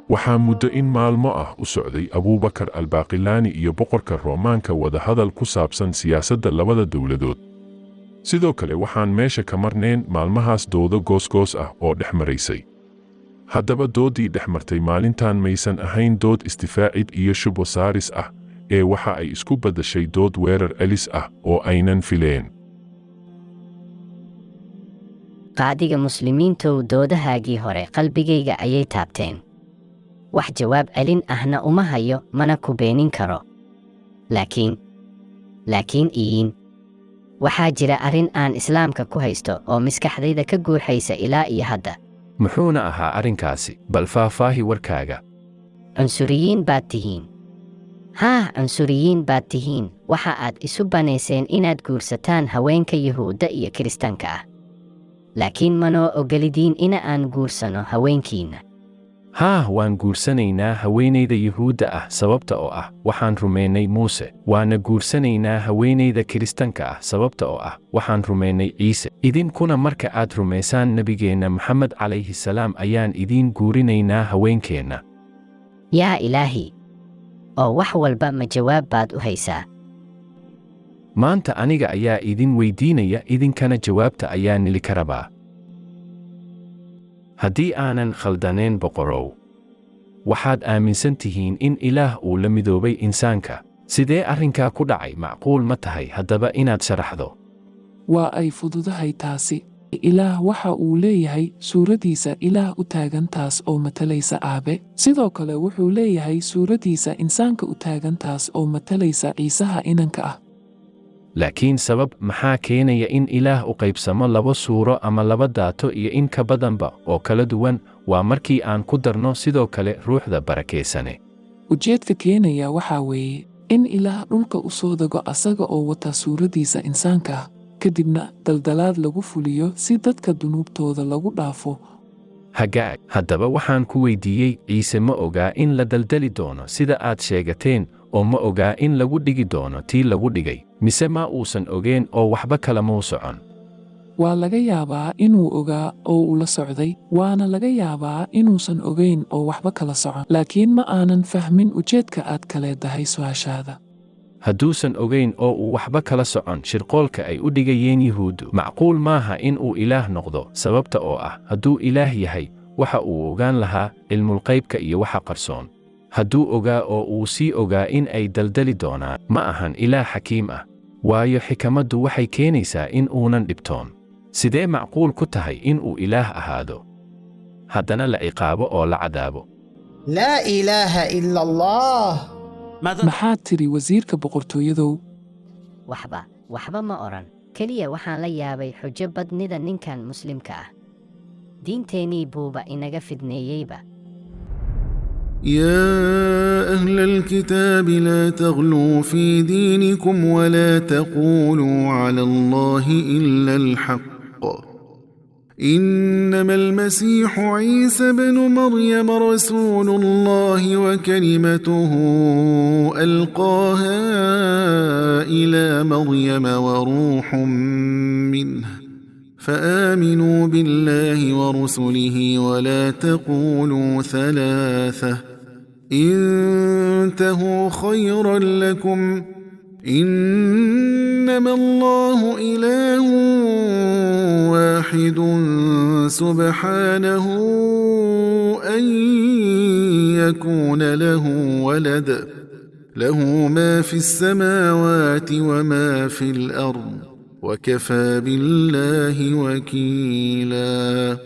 waxaa muddo in maalmo ah u socday Abuubakar al-Baaqilaani iyo boqorka Roomaanka wadahadal ku saabsan siyaasadda labada dowladood. sidoo kale waxaan meesha ka marnayn maalmahaas doodo goosgoos ah oo dhex maraysay. haddaba doodii dhex martay maalintan maysan ahayn dood istifaacid iyo shubo saaris ah, ee waxa ay isku beddeshay dood weerar celis ah oo aynan fileen. qaadiga muslimiintow, doodahaagii hore qalbigayga ayay taabteen. wax jawaab celin ahna uma hayo, mana ku beenin karo. laakiin waxaa jira arrin aan islaamka ku haysto oo maskaxdayda ka guuxaysa ilaa iyo hadda. muxuuna ahaa arrinkaasi? bal faahfaahi warkaaga. cunsuriyiin baad tihiin. cunsuriyiin baad tihiin. waxa aad isu banayseen inaad guursataan haweenka Yuhuudda iyo Kiristaanka ah. laakiin manoo ogolidiin ina aan guursano haweenkiinna. waan guursanaynaa haweenayda Yuhuudda ah sababta oo ah waxaan rumaynay Muuse. waana guursanaynaa haweenayda Kiristaanka ah sababta oo ah waxaan rumaynay Ciise. idinkuna marka aad rumaysaan nabigeenna Maxamed calayhi salaam ayaan idiin guurinaynaa haweenkeenna. yaa Ilaahi, oo wax walba ma jawaab baad u haysaa? maanta aniga ayaa idin weydiinaya, idinkana jawaabta ayaa nili ka rabaa. haddii aanan khaldanayn boqorow, waxaad aaminsan tihiin in Ilaah uu la midoobay insaanka. sidee arrinkaa ku dhacay? macquul ma tahay haddaba inaad sharaxdo? waa ay fududahay taasi. Ilaah waxa uu leeyahay suuradiisa ilaah u taagan taas oo matalaysa Aabe. sidoo kale wuxuu leeyahay suuradiisa insaanka u taagan taas oo matalaysa Ciisaha inanka ah. laakiin sabab maxaa keenaya in Ilaah u qaybsamo laba suuro ama laba daato iyo in ka badanba oo kala duwan? waa markii aan ku darno sidoo kale ruuxda barakeysane. ujeedka keenaya waxaa weeye in Ilaah dhulka u soo dego asaga oo wata suuradiisa insaanka ah, kadibna daldalaad lagu fuliyo si dadka dunuubtooda lagu dhaafo. hagaag, haddaba waxaan ku weydiiyey, Ciise ma ogaa in la daldali doono sida aad sheegateen, oo ma ogaa in lagu dhigi doono tii lagu dhigay, mise ma uusan ogeen oo waxba kalamuu socon? waa laga yaabaa inuu ogaa oo uu la socday, waana laga yaabaa inuusan ogeyn oo waxba kala socon. laakiin ma aanan fahmin ujeedka aad ka leedahay su'aashaada. hadduusan ogeyn oo uu waxba kala socon shirqoolka ay u dhigayeen Yuhuuddu, macquul maaha in uu Ilaah noqdo. sababta oo ah hadduu Ilaah yahay, waxa uu ogaan lahaa cilmulqaybka iyo waxa qarsoon. hadduu ogaa oo uu sii ogaa in ay daldali doonaan, ma ahan Ilaah xakiim ah, waayo xikamaddu waxay keenaysaa in uunan dhibtoon. sidee macquul ku tahay in uu Ilaah ahaado, haddana la ciqaabo oo la cadaabo? laa ilaaha ila allah. maxaad tiri wasiirka boqortooyadow? waxba ma odhan. keliya waxaan la yaabay xujo badnida ninkan muslimka ah. diinteennii buuba inaga fidneeyeyba. يا أهل الكتاب لا تغلوا في دينكم ولا تقولوا على الله إلا الحق. إنما المسيح عيسى بن مريم رسول الله وكلمته ألقاها إلى مريم وروح منه، فآمنوا بالله ورسله ولا تقولوا ثلاثة، انتهوا خيرا لكم، إنما الله إله واحد سبحانه أن يكون له ولد، له ما في السماوات وما في الأرض، وكفى بالله وكيلاً.